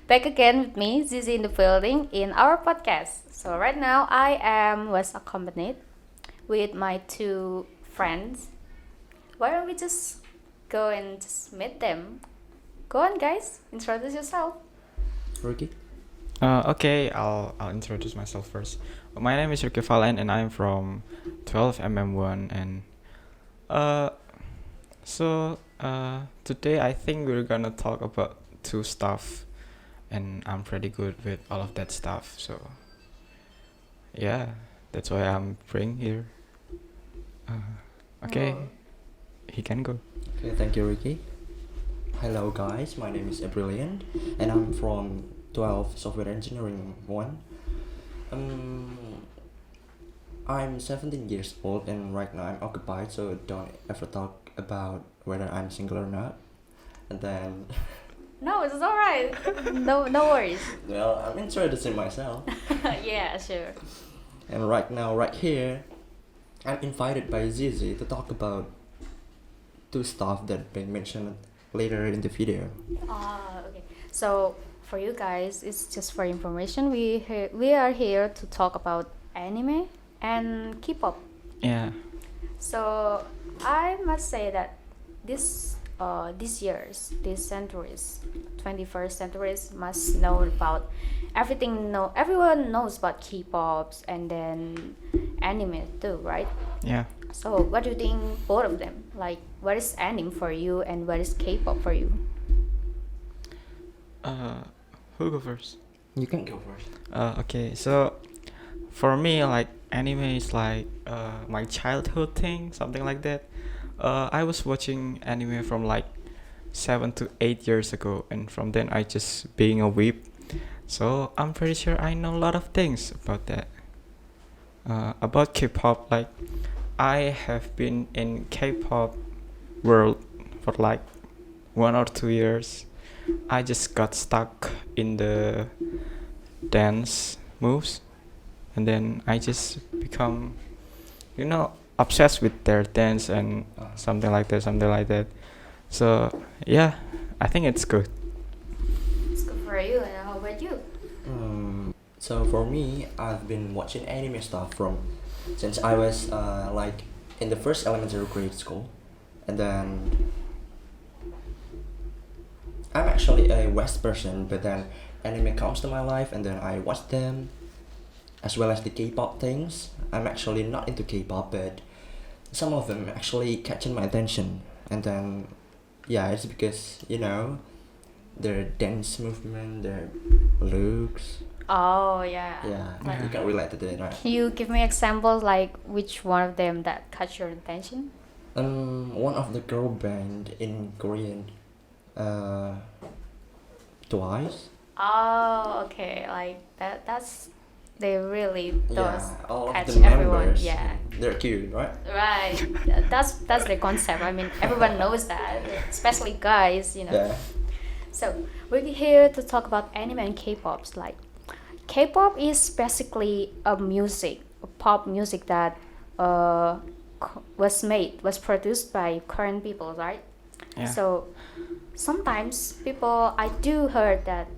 Back again with me, Zizi in the building in our podcast. So right now was accompanied with my two friends. Why don't we just go and just meet them? Go on, guys. Introduce yourself. Ricky? Okay, I'll introduce myself first. My name is Ricky Valen and I'm from 12mm1 and uh today I think we're gonna talk about two stuff and I'm pretty good with all of that stuff. So yeah, that's why I'm bring here. Okay, Oh. he can go. Okay, thank you, Ricky. Hello, guys. My name is Brilliant, and I'm from 12 Software Engineering 1. Um, I'm 17 years old, and right now I'm occupied, so don't ever talk about whether I'm single or not. And then, No, it's all right. No worries. well, I'm introducing myself. Yeah, sure. And right now, right here, I'm invited by Zizi to talk about two stuff that been mentioned later in the video. Okay. So for you guys, it's just for information. We are here to talk about anime and K-pop. Yeah. So I must say that these centuries, 21st centuries must know about everything. No, everyone knows about K-pops and then anime too, right? Yeah. So what do you think both of them? Like, what is anime for you and what is K-pop for you? Who go first? You can go first. Okay, so for me, like anime is like my childhood thing, something like that. I was watching anime from like 7 to 8 years ago, and from then I just being a weeb. So I'm pretty sure I know a lot of things about that. About K-pop, like I have been in K-pop world for like 1 or 2 years. I just got stuck in the dance moves, and then I just become, obsessed with their dance and something like that. So yeah, I think it's good. It's good for you. And how about you? So for me, I've been watching anime stuff from since I was like in the first elementary grade school, and then I'm actually a West person, but then anime comes to my life, and then I watch them, as well as the K-pop things. I'm actually not into K-pop, but some of them actually catching my attention, and then yeah, it's because their dance movement, their looks. Oh yeah. Yeah, Like, you can relate to that, right? can you give me examples like which one of them that catch your attention? One of the girl band in Korean, uh, Twice. Oh, okay. Like that's they really does Yeah, all of catch the everyone. members. Yeah. They're cute, right? Right. That's the concept. I mean, everyone knows that, especially guys. Yeah. So we're here to talk about anime and K-pops. Like, K-pop is basically a pop music that was produced by Korean people, right? Yeah. So sometimes people, I do heard that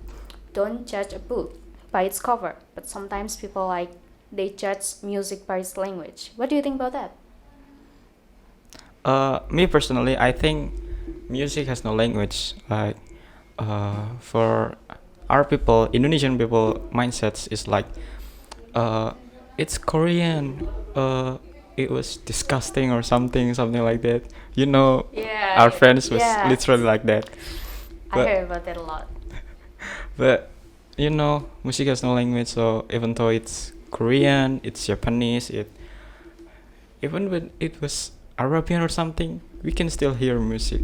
don't judge a book by its cover, but sometimes people like they judge music by its language. What do you think about that? Me personally, I think music has no language. Like, for our people, Indonesian people, mindsets is like, it's Korean. It was disgusting or something like that. Yeah, Our friends was yeah. literally like that. I But heard about that a lot. but music has no language. So even though it's Korean, it's Japanese, even when it was Arabian or something, we can still hear music.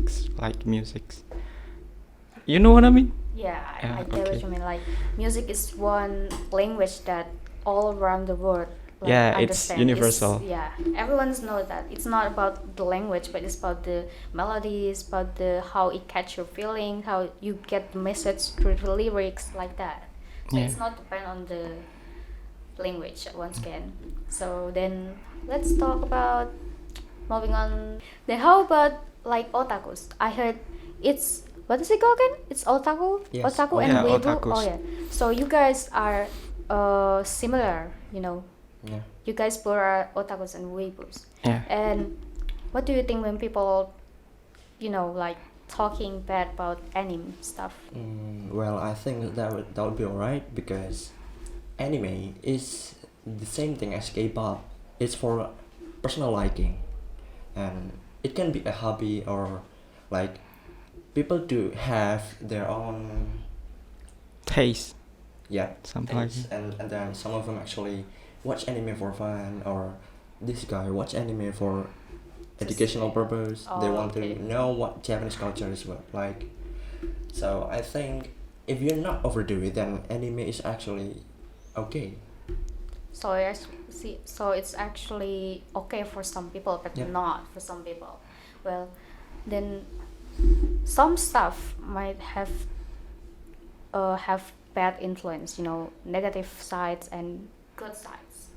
You know what I mean? Yeah, Yeah, I get what okay. you mean. Like, music is one language that all around the world like Yeah, it's understand. universal. Yeah, everyone's know that it's not about the language, but it's about the melodies, about the how it catch your feeling, how you get the message through the lyrics, like that. So Yeah. it's not depend on the language once again. So then let's talk about moving on. Then how about like otakus? I heard it's what is it called again? It's otaku, Yes, otaku and yeah, weibo. otakus. Oh yeah. So you guys are similar, you know. Yeah. You guys both are otakus and weibos. Yeah. And what do you think when people, like talking bad about anime stuff? Well, I think that would be alright because anime is the same thing as K-pop. It's for personal liking, and it can be a hobby or like people do have their own Taste. yeah Something like things, that. and then some of them actually watch anime for fun, or this guy watch anime for educational purpose. They Oh, want okay. to know what Japanese culture is like. So I think if you're not overdo it, then anime is actually okay. So it's actually okay for some people, but Yeah. not for some people. Well, then some stuff might have bad influence, negative sides and good sides.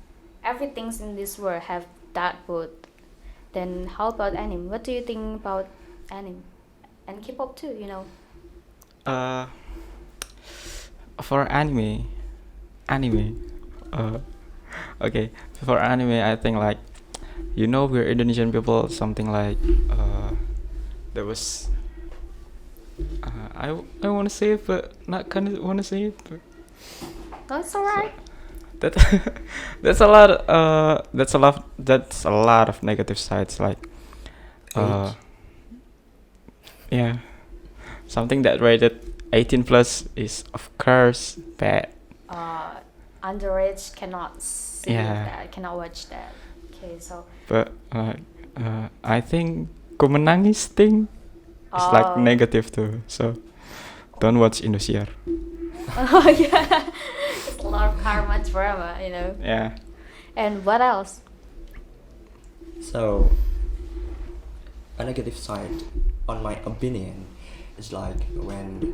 Everything's in this world have that both. Then how about anime? What do you think about anime and K-pop too? Uh, for anime. Uh, okay. For anime, I think like, we're Indonesian people. Something like, there was. I want to say it, but not kind of want to say it. But No, it's alright. that that's a lot. That's a lot of negative sides. Like, uh, yeah, something that rated 18 plus is of course bad. Underage cannot see Yeah. that, cannot watch that. Okay, so But I think Ku Menangis thing is like Oh. negative too. So don't watch Indosiar. Oh yeah, it's a lot of karma drama. Yeah. And what else? So a negative side, on my opinion, is like when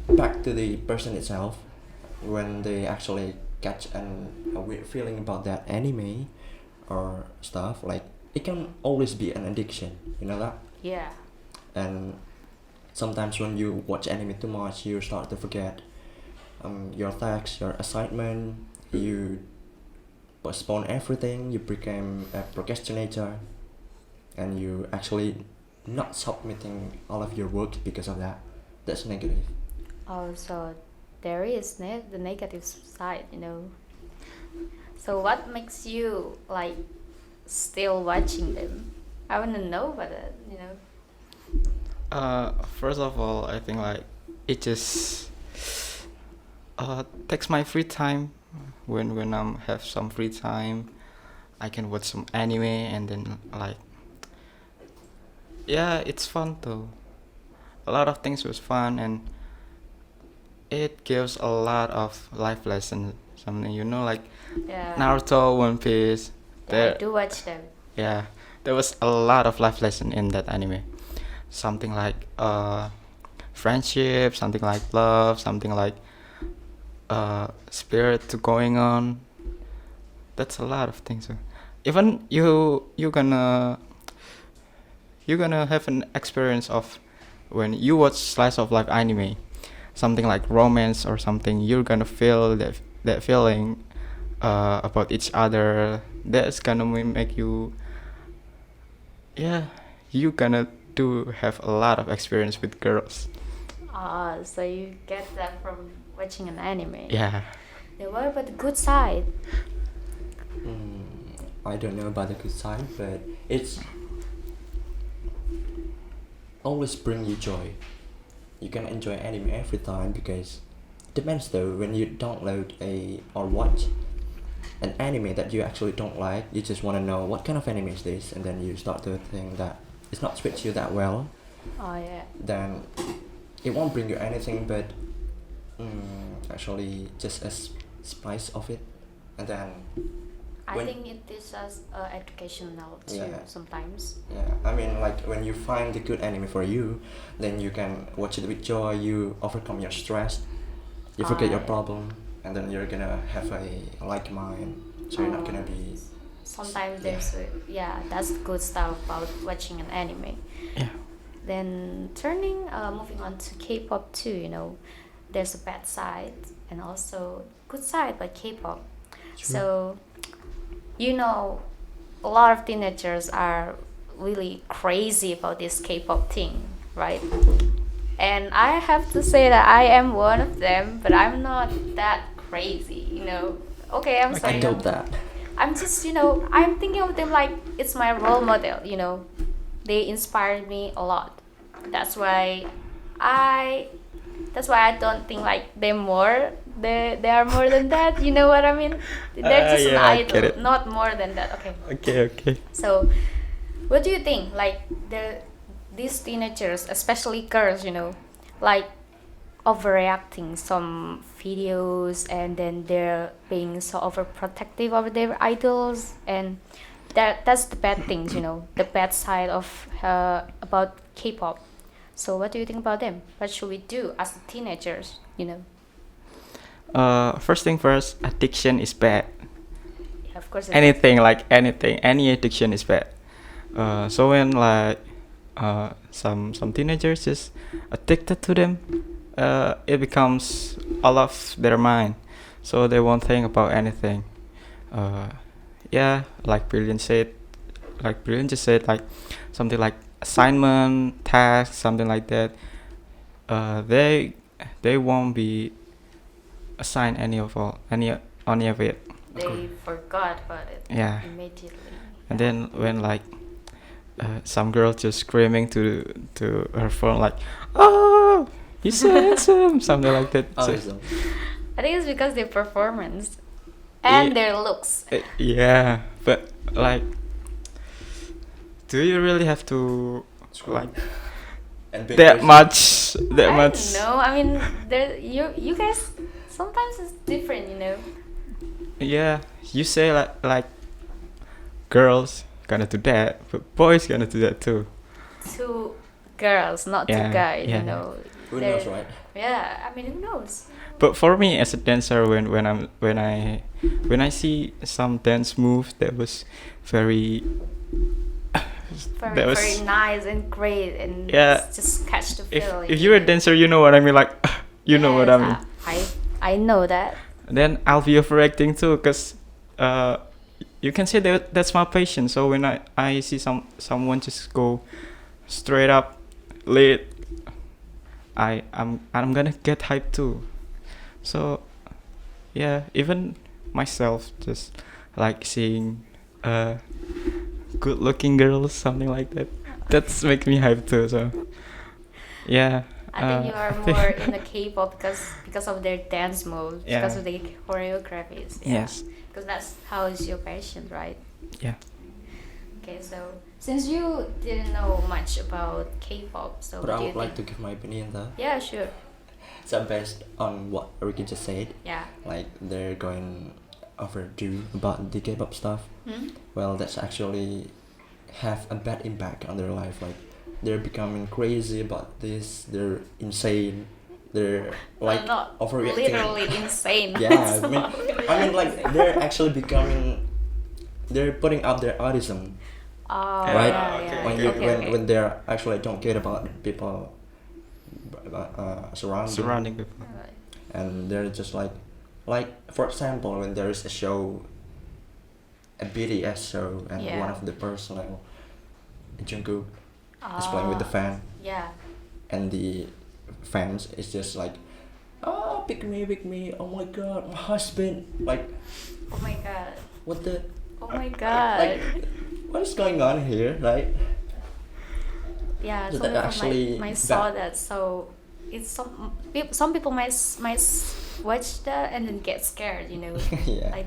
back to the person itself, when they actually catch a weird feeling about that anime or stuff, like it can always be an addiction, you know that? Yeah. And sometimes when you watch anime too much, you start to forget your tasks, your assignment, you postpone everything, you become a procrastinator, and you actually not submitting all of your work because of that. That's negative. Oh, so there is the negative side. So what makes you like still watching them? I wanna know about it. First of all, I think like it just takes my free time. When have some free time, I can watch some anime and then like, yeah, it's fun too. A lot of things was fun and it gives a lot of life lessons. Something like Yeah. Naruto, One Piece. Yeah, I There, do watch them. yeah, there was a lot of life lesson in that anime. Something like friendship, something like love, something like spirit to going on. That's a lot of things. Even you gonna have an experience of when you watch slice of life anime, something like romance or something. You're gonna feel that feeling about each other. That's gonna make you, yeah, you gonna do have a lot of experience with girls. So you get that from watching an anime. Yeah. Then what about the good side? I don't know about the good side, but it's always bring you joy. You can enjoy anime every time because depends though, when you download or watch an anime that you actually don't like, you just want to know what kind of anime is this, and then you start to think that it's not fit you that well, Oh yeah. then it won't bring you anything but actually just a spice of it, and then I when- think it is as educational too Yeah. sometimes. yeah, I mean like when you find the good anime for you, then you can watch it with joy, you overcome your stress, you forget your yeah. problem, and then you're gonna have a like mind, so you're not gonna be Sometimes there's that's good stuff about watching an anime. Yeah. Then moving on to K-pop too. There's a bad side and also good side by K-pop. So, a lot of teenagers are really crazy about this K-pop thing, right? And I have to say that I am one of them, but I'm not that crazy. Okay, I'm I sorry. doubt that. I'm just, I'm thinking of them like it's my role model. They inspired me a lot. That's why I I don't think like they are more than that. You know what I mean? They're just an Yeah, I get idol, it. not more than that. Okay. Okay. So, what do you think? Like these teenagers, especially girls, like overreacting some videos, and then they're being so overprotective of their idols, and that's the bad things, the bad side of about K-pop. So, what do you think about them? What should we do as teenagers? First thing first, addiction is bad. Yeah, of course. Any addiction is bad. So when like some teenagers just addicted to them, it becomes all of their mind, so they won't think about anything. Yeah, Brilliant just said, like something like assignment, task, something like that. They won't be assigned any of it. They forgot about it. Yeah. Immediately. And then when like some girl just screaming to her phone like, "Oh, he's so handsome," something like that. So, Awesome. I think it's because their performance and Yeah. their looks. Yeah, but like, do you really have to like And big that person. much? That I much? don't know. I mean, you guys sometimes it's different. Yeah, you say like girls gonna do that, but boys gonna do that too. Two girls, not two Yeah, guys. yeah. Who They're- knows, right? Yeah, I mean, who knows? But for me as a dancer, when I see some dance move that was very Very, that was very nice and great, and Yeah. just catch the if feeling. if you're a dancer, you know what I mean. Like, you know what I mean. I know that. Then I'll be overacting too, cause you can say that's my passion. So when I see someone just go straight up late, I'm gonna get hyped too. So yeah, even myself just like seeing good looking girls, something like that. That's make me hyped too. So yeah. I think you are more in the K-pop because of their dance moves, Yeah. because of the choreographies. Yes. Because that's how is your passion, right? Yeah. Okay, so since you didn't know much about K-pop, so But what I do you would like to think? give my opinion though. Yeah, sure. So based on what Ricky just said, Yeah. like they're going overdue about the K-pop stuff. Hmm? Well, that's actually have a bad impact on their life. Like they're becoming crazy about this. They're insane. They're like not overreacting. literally insane. Yeah, I mean, like they're actually becoming. They're putting out their autism, Oh, right? yeah. When Okay. when they're actually don't care about people Surrounding people. Alright. and they're just like for example, when there is a show, a BTS show, and Yeah. one of the personnel, Jungkook, is playing with the fan, Yeah. and the fans is just like, oh, pick me, oh my god, my husband, like, Oh my god. what the, Oh my god. like, what is going on here, right? Yeah, That some people actually might saw that- that. So it's some people might watch that and then get scared. Yeah.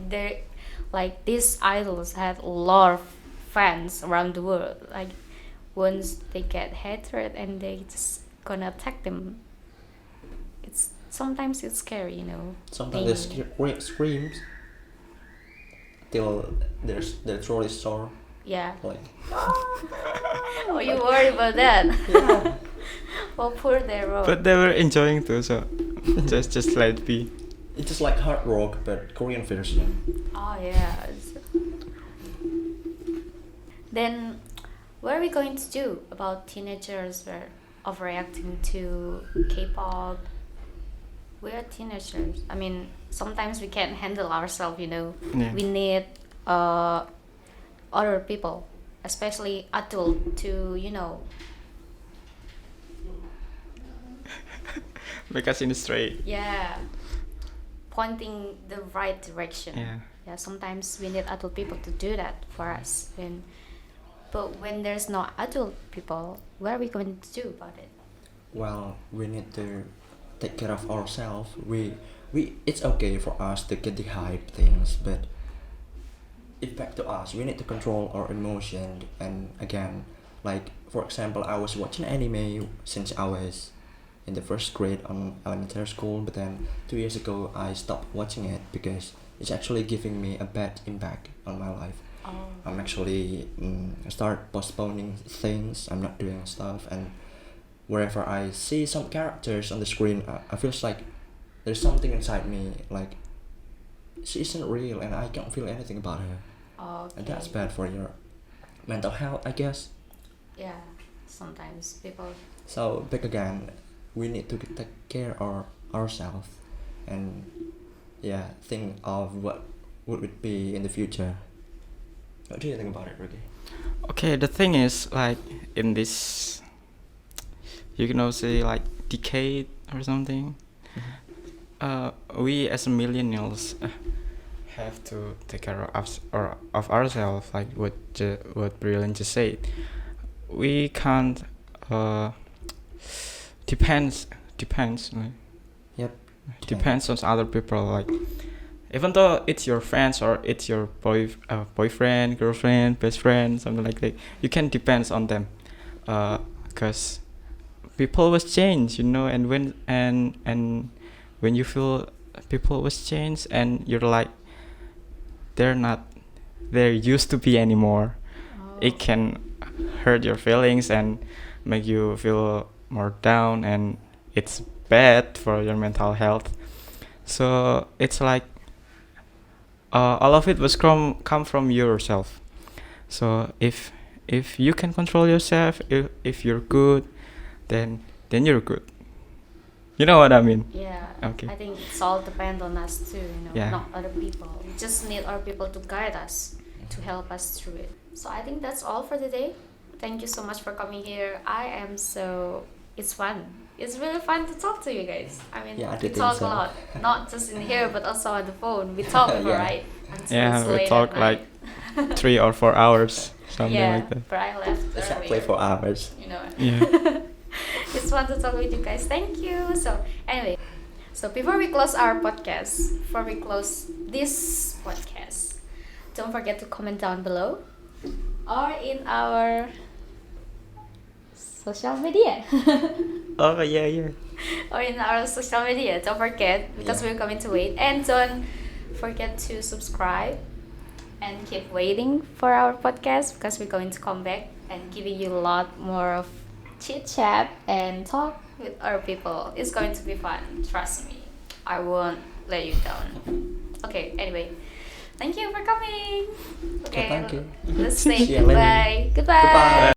Like these idols have a lot of fans around the world. Like once they get hatred and they just gonna attack them. Sometimes it's scary. Sometimes they screams till their throat is sore, Yeah. like, Oh, you worry about that? yeah. Oh, poor Daryl. But they were enjoying too, so just let it be. It's just like hard rock but Korean version. Oh yeah. Then what are we going to do about teenagers who are overreacting to K-pop? We are teenagers. I mean, sometimes we can't handle ourselves, you know. Yeah. We need other people, especially adult, to, you know, Make us in the straight. yeah, pointing the right direction. Yeah. Yeah, sometimes we need adult people to do that for us. But when there's no adult people, what are we going to do about it? Well, we need to take care of ourselves. We it's okay for us to get the hype things, but it's back to us. We need to control our emotion. And again, like for example, I was watching anime since I was in the first grade on elementary school, but then 2 years ago I stopped watching it because it's actually giving me a bad impact on my life. Oh. I'm actually start postponing things. I'm not doing stuff, and wherever I see some characters on the screen, I feels like there's something inside me, like she isn't real, and I can't feel anything about her, Okay. and that's bad for your mental health, I guess. Yeah, sometimes people. So back again, we need to take care of ourselves, and yeah, think of what would it be in the future. What do you think about it, Ricky? Okay, the thing is, like, in this, you can also say, like, decade or something, we as millennials have to take care of us or of ourselves, like what Brilliant just said. We can't depends like, Yep. depends on other people, like even though it's your friends or it's your boyfriend, girlfriend, best friend, something like that, you can depend on them, because people always change, you know. And when you feel people always change and you're like they're not there used to be anymore, it can hurt your feelings and make you feel more down, and it's bad for your mental health. So it's like all of it was come from yourself. So if you can control yourself, if you're good, then you're good. You know what I mean? Yeah. Okay. I think it's all depend on us too, you know, Yeah. not other people. We just need other people to guide us, to help us through it. So I think that's all for today. Thank you so much for coming here. It's fun. It's really fun to talk to you guys. I mean, Yeah, I we did think talk so. a lot, not just in here, but also on the phone. We talk, Yeah. right? Until Yeah, it's we late talk at night. like 3 or 4 hours, something Yeah, like that. but I left Exactly earlier. for hours. You know. Yeah. It's fun to talk with you guys. Thank you. So anyway, so before we close our podcast, before we close this podcast, don't forget to comment down below or in our social media. Oh yeah. Or in our social media. Don't forget, because Yeah. we're coming to wait. And don't forget to subscribe and keep waiting for our podcast, because we're going to come back and giving you a lot more of chit chat and talk with our people. It's going to be fun. Trust me. I won't let you down. Okay, anyway. Thank you for coming. Okay, thank you. let's say See you later. goodbye. Goodbye. Goodbye.